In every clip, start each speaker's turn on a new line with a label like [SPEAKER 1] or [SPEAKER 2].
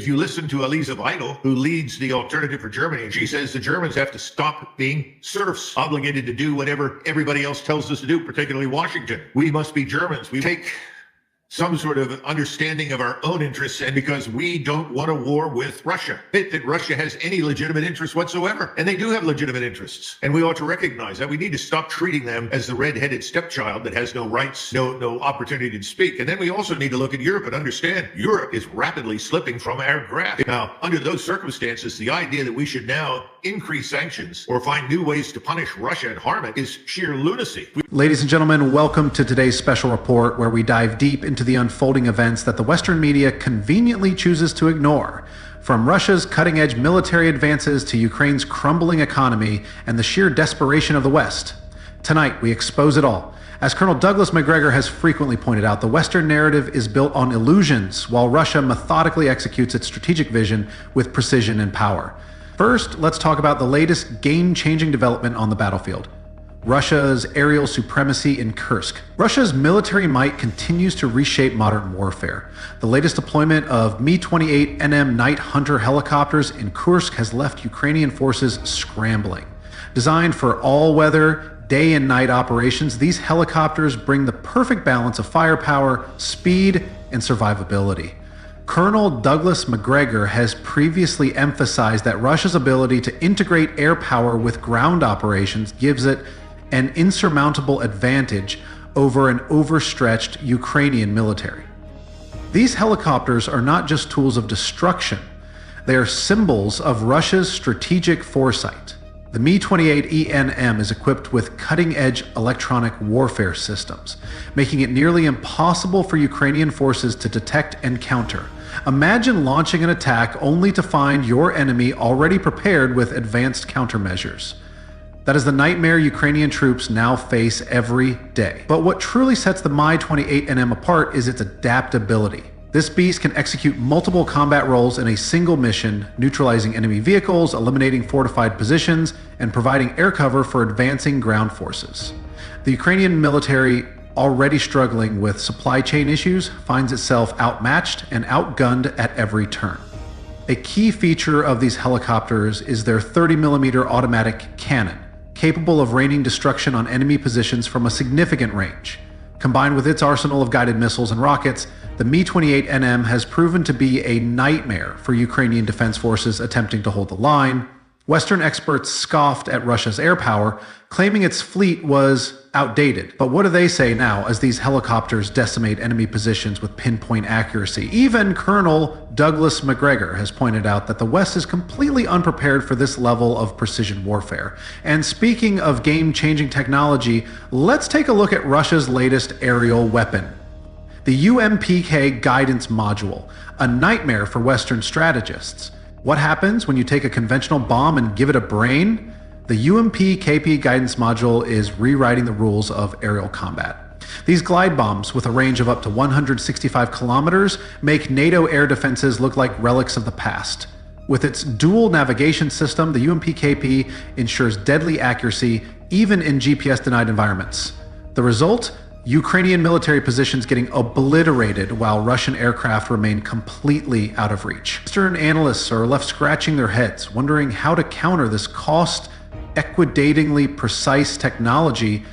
[SPEAKER 1] If you listen to Elisa Weidel, who leads the Alternative for Germany, she says the Germans have to stop being serfs, obligated to do whatever everybody else tells us to do, particularly Washington. We must be Germans. We take some sort of understanding of our own interests, and because we don't want a war with Russia. That Russia has any legitimate interest whatsoever. And they do have legitimate interests. And we ought to recognize that. We need to stop treating them as the red-headed stepchild that has no rights, no opportunity to speak. And then we also need to look at Europe and understand Europe is rapidly slipping from our grasp. Now, under those circumstances, the idea that we should now increase sanctions or find new ways to punish Russia and harm it is sheer lunacy.
[SPEAKER 2] Ladies and gentlemen, welcome to today's special report where we dive deep into the unfolding events that the Western media conveniently chooses to ignore. From Russia's cutting-edge military advances to Ukraine's crumbling economy and the sheer desperation of the West. Tonight, we expose it all. As Colonel Douglas Macgregor has frequently pointed out, the Western narrative is built on illusions, while Russia methodically executes its strategic vision with precision and power. First, let's talk about the latest game-changing development on the battlefield: Russia's aerial supremacy in Kursk. Russia's military might continues to reshape modern warfare. The latest deployment of Mi-28NM Night Hunter helicopters in Kursk has left Ukrainian forces scrambling. Designed for all-weather, day and night operations, these helicopters bring the perfect balance of firepower, speed, and survivability. Colonel Douglas Macgregor has previously emphasized that Russia's ability to integrate air power with ground operations gives it an insurmountable advantage over an overstretched Ukrainian military. These helicopters are not just tools of destruction, they are symbols of Russia's strategic foresight. The Mi-28NM is equipped with cutting-edge electronic warfare systems, making it nearly impossible for Ukrainian forces to detect and counter. Imagine launching an attack only to find your enemy already prepared with advanced countermeasures. That is the nightmare Ukrainian troops now face every day. But what truly sets the Mi-28NM apart is its adaptability. This beast can execute multiple combat roles in a single mission, neutralizing enemy vehicles, eliminating fortified positions, and providing air cover for advancing ground forces. The Ukrainian military, already struggling with supply chain issues, finds itself outmatched and outgunned at every turn. A key feature of these helicopters is their 30mm automatic cannon, capable of raining destruction on enemy positions from a significant range. Combined with its arsenal of guided missiles and rockets, the Mi-28NM has proven to be a nightmare for Ukrainian defense forces attempting to hold the line. Western experts scoffed at Russia's air power, claiming its fleet was outdated. But what do they say now as these helicopters decimate enemy positions with pinpoint accuracy? Even Colonel Douglas Macgregor has pointed out that the West is completely unprepared for this level of precision warfare. And speaking of game-changing technology, let's take a look at Russia's latest aerial weapon: the UMPK guidance module, a nightmare for Western strategists. What happens when you take a conventional bomb and give it a brain? The UMPK-P guidance module is rewriting the rules of aerial combat. These glide bombs, with a range of up to 165 kilometers, make NATO air defenses look like relics of the past. With its dual navigation system, the UMPK-P ensures deadly accuracy even in GPS-denied environments. The result? Ukrainian military positions getting obliterated while Russian aircraft remain completely out of reach. Western analysts are left scratching their heads, wondering how to counter this cost-equidatingly precise technology.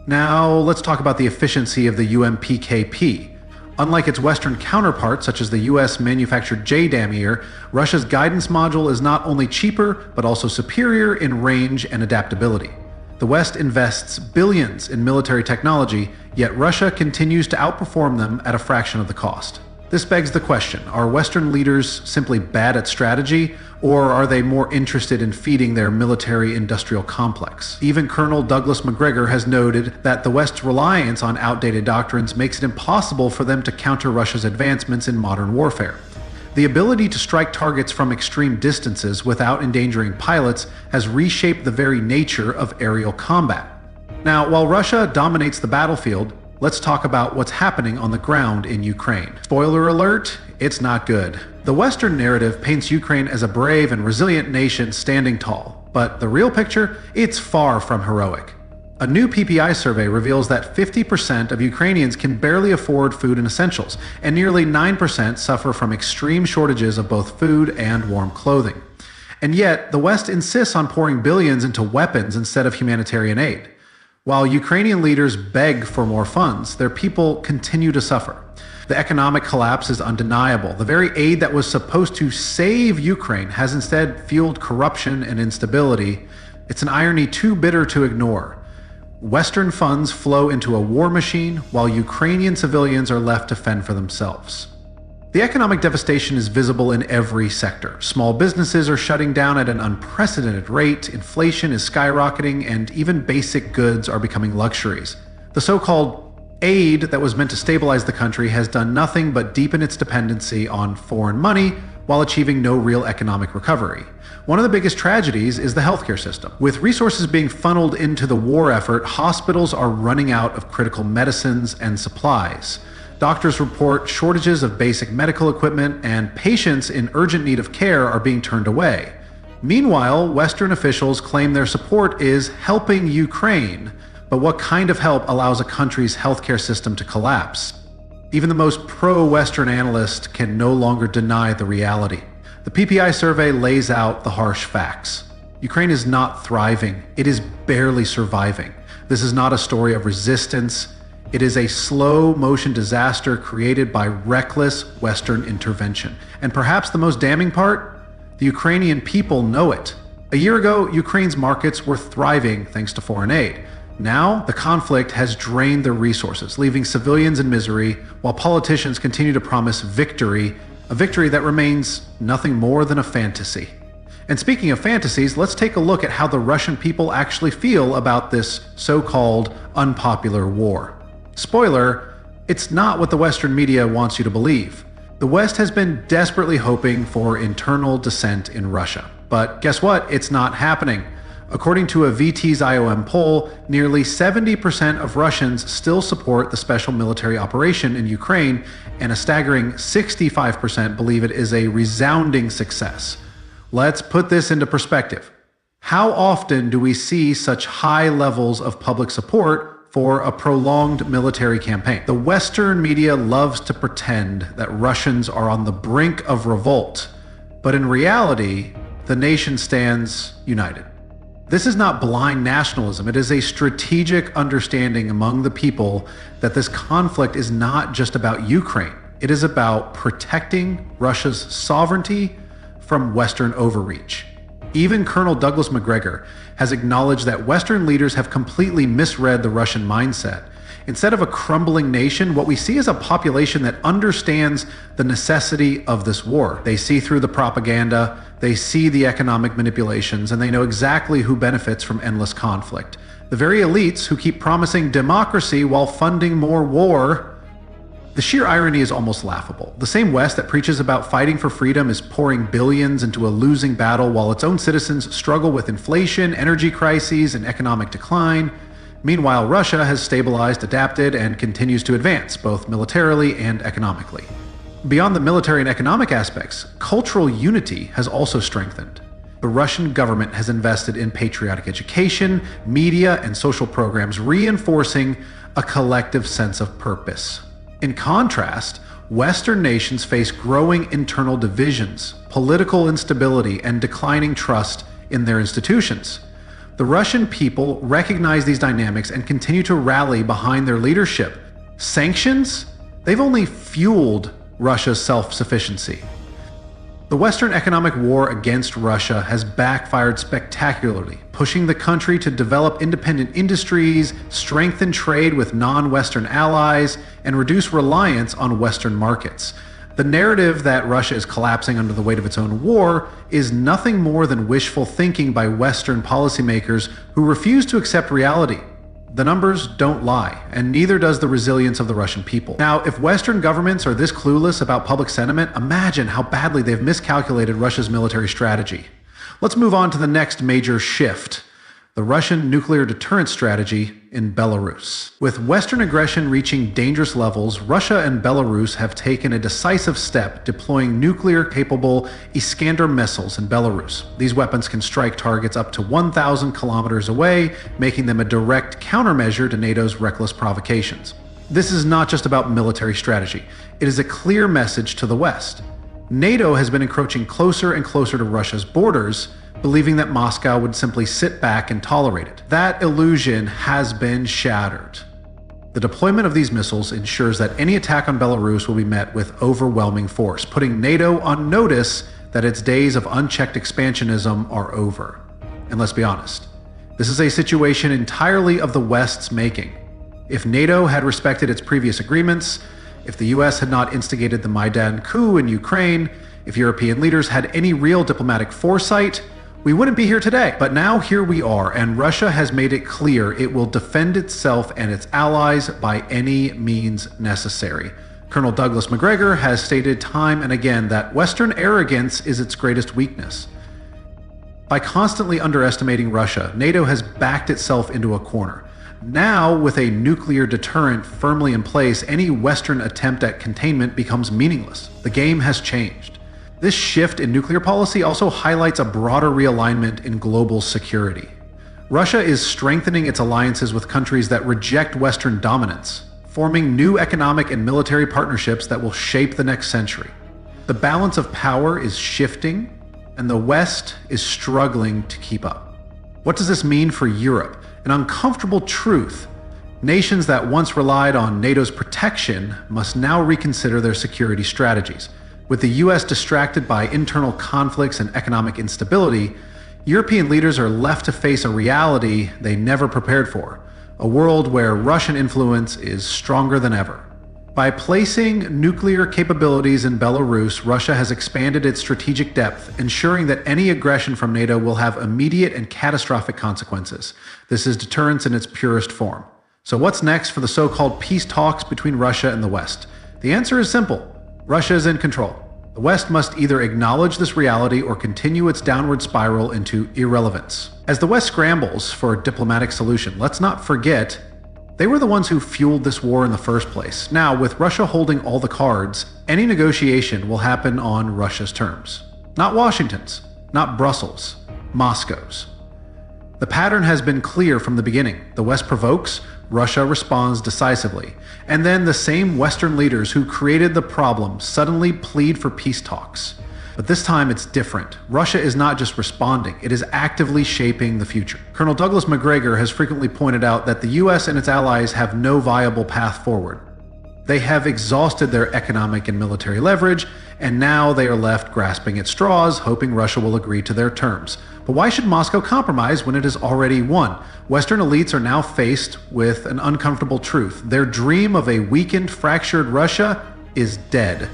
[SPEAKER 2] Now, let's talk about the efficiency of the UMPK-P. Unlike its Western counterpart, such as the US-manufactured JDAM, Russia's guidance module is not only cheaper, but also superior in range and adaptability. The West invests billions in military technology, yet Russia continues to outperform them at a fraction of the cost. This begs the question, are Western leaders simply bad at strategy, or are they more interested in feeding their military-industrial complex? Even Colonel Douglas Macgregor has noted that the West's reliance on outdated doctrines makes it impossible for them to counter Russia's advancements in modern warfare. The ability to strike targets from extreme distances without endangering pilots has reshaped the very nature of aerial combat. Now, while Russia dominates the battlefield, let's talk about what's happening on the ground in Ukraine. Spoiler alert, it's not good. The Western narrative paints Ukraine as a brave and resilient nation standing tall, but the real picture, it's far from heroic. A new PPI survey reveals that 50% of Ukrainians can barely afford food and essentials, and nearly 9% suffer from extreme shortages of both food and warm clothing. And yet, the West insists on pouring billions into weapons instead of humanitarian aid. While Ukrainian leaders beg for more funds, their people continue to suffer. The economic collapse is undeniable. The very aid that was supposed to save Ukraine has instead fueled corruption and instability. It's an irony too bitter to ignore. Western funds flow into a war machine while Ukrainian civilians are left to fend for themselves. The economic devastation is visible in every sector. Small businesses are shutting down at an unprecedented rate, inflation is skyrocketing, and even basic goods are becoming luxuries. The so-called aid that was meant to stabilize the country has done nothing but deepen its dependency on foreign money while achieving no real economic recovery. One of the biggest tragedies is the healthcare system. With resources being funneled into the war effort, hospitals are running out of critical medicines and supplies. Doctors report shortages of basic medical equipment, and patients in urgent need of care are being turned away. Meanwhile, Western officials claim their support is helping Ukraine, but what kind of help allows a country's healthcare system to collapse? Even the most pro-Western analyst can no longer deny the reality. The PPI survey lays out the harsh facts. Ukraine is not thriving, it is barely surviving. This is not a story of resistance. It is a slow-motion disaster created by reckless Western intervention. And perhaps the most damning part? The Ukrainian people know it. A year ago, Ukraine's markets were thriving thanks to foreign aid. Now, the conflict has drained their resources, leaving civilians in misery, while politicians continue to promise victory, a victory that remains nothing more than a fantasy. And speaking of fantasies, let's take a look at how the Russian people actually feel about this so-called unpopular war. Spoiler, it's not what the Western media wants you to believe. The West has been desperately hoping for internal dissent in Russia. But guess what? It's not happening. According to a VT's IOM poll, nearly 70% of Russians still support the special military operation in Ukraine, and a staggering 65% believe it is a resounding success. Let's put this into perspective. How often do we see such high levels of public support for a prolonged military campaign? The Western media loves to pretend that Russians are on the brink of revolt, but in reality, the nation stands united. This is not blind nationalism. It is a strategic understanding among the people that this conflict is not just about Ukraine. It is about protecting Russia's sovereignty from Western overreach. Even Colonel Douglas Macgregor has acknowledged that Western leaders have completely misread the Russian mindset. Instead of a crumbling nation, what we see is a population that understands the necessity of this war. They see through the propaganda, they see the economic manipulations, and they know exactly who benefits from endless conflict. The very elites who keep promising democracy while funding more war. The sheer irony is almost laughable. The same West that preaches about fighting for freedom is pouring billions into a losing battle while its own citizens struggle with inflation, energy crises, and economic decline. Meanwhile, Russia has stabilized, adapted, and continues to advance, both militarily and economically. Beyond the military and economic aspects, cultural unity has also strengthened. The Russian government has invested in patriotic education, media, and social programs, reinforcing a collective sense of purpose. In contrast, Western nations face growing internal divisions, political instability, and declining trust in their institutions. The Russian people recognize these dynamics and continue to rally behind their leadership. Sanctions? They've only fueled Russia's self-sufficiency. The Western economic war against Russia has backfired spectacularly, pushing the country to develop independent industries, strengthen trade with non-Western allies, and reduce reliance on Western markets. The narrative that Russia is collapsing under the weight of its own war is nothing more than wishful thinking by Western policymakers who refuse to accept reality. The numbers don't lie, and neither does the resilience of the Russian people. Now, if Western governments are this clueless about public sentiment, imagine how badly they've miscalculated Russia's military strategy. Let's move on to the next major shift. the Russian nuclear deterrent strategy in Belarus. With Western aggression reaching dangerous levels, Russia and Belarus have taken a decisive step, deploying nuclear-capable Iskander missiles in Belarus. These weapons can strike targets up to 1,000 kilometers away, making them a direct countermeasure to NATO's reckless provocations. This is not just about military strategy. It is a clear message to the West. NATO has been encroaching closer and closer to Russia's borders, believing that Moscow would simply sit back and tolerate it. That illusion has been shattered. The deployment of these missiles ensures that any attack on Belarus will be met with overwhelming force, putting NATO on notice that its days of unchecked expansionism are over. And let's be honest, this is a situation entirely of the West's making. If NATO had respected its previous agreements, if the US had not instigated the Maidan coup in Ukraine, if European leaders had any real diplomatic foresight, we wouldn't be here today. But now here we are, and Russia has made it clear it will defend itself and its allies by any means necessary. Colonel Douglas Macgregor has stated time and again that Western arrogance is its greatest weakness. By constantly underestimating Russia, NATO has backed itself into a corner. Now, with a nuclear deterrent firmly in place, any Western attempt at containment becomes meaningless. The game has changed. This shift in nuclear policy also highlights a broader realignment in global security. Russia is strengthening its alliances with countries that reject Western dominance, forming new economic and military partnerships that will shape the next century. The balance of power is shifting, and the West is struggling to keep up. What does this mean for Europe? An uncomfortable truth. Nations that once relied on NATO's protection must now reconsider their security strategies. With the US distracted by internal conflicts and economic instability, European leaders are left to face a reality they never prepared for, a world where Russian influence is stronger than ever. By placing nuclear capabilities in Belarus, Russia has expanded its strategic depth, ensuring that any aggression from NATO will have immediate and catastrophic consequences. This is deterrence in its purest form. So what's next for the so-called peace talks between Russia and the West? The answer is simple. Russia is in control. The West must either acknowledge this reality or continue its downward spiral into irrelevance. As the West scrambles for a diplomatic solution, let's not forget they were the ones who fueled this war in the first place. Now, with Russia holding all the cards, any negotiation will happen on Russia's terms. Not Washington's, not Brussels', Moscow's. The pattern has been clear from the beginning. The West provokes, Russia responds decisively. And then the same Western leaders who created the problem suddenly plead for peace talks. But this time it's different. Russia is not just responding, it is actively shaping the future. Colonel Douglas Macgregor has frequently pointed out that the US and its allies have no viable path forward. They have exhausted their economic and military leverage, and now they are left grasping at straws, hoping Russia will agree to their terms. But why should Moscow compromise when it has already won? Western elites are now faced with an uncomfortable truth. Their dream of a weakened, fractured Russia is dead.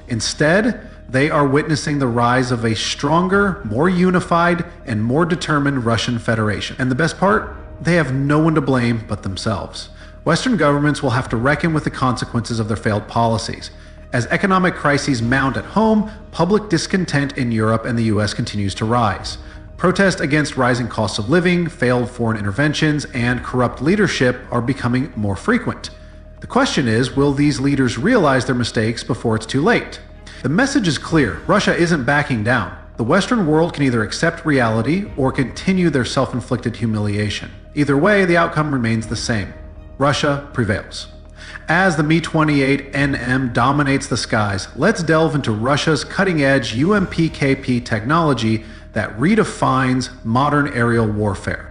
[SPEAKER 2] Instead, they are witnessing the rise of a stronger, more unified, and more determined Russian Federation. And the best part? They have no one to blame but themselves. Western governments will have to reckon with the consequences of their failed policies. As economic crises mount at home, public discontent in Europe and the US continues to rise. Protest against rising costs of living, failed foreign interventions, and corrupt leadership are becoming more frequent. The question is, will these leaders realize their mistakes before it's too late? The message is clear. Russia isn't backing down. The Western world can either accept reality or continue their self-inflicted humiliation. Either way, the outcome remains the same. Russia prevails. As the Mi-28NM dominates the skies, let's delve into Russia's cutting-edge UMPK-P technology that redefines modern aerial warfare.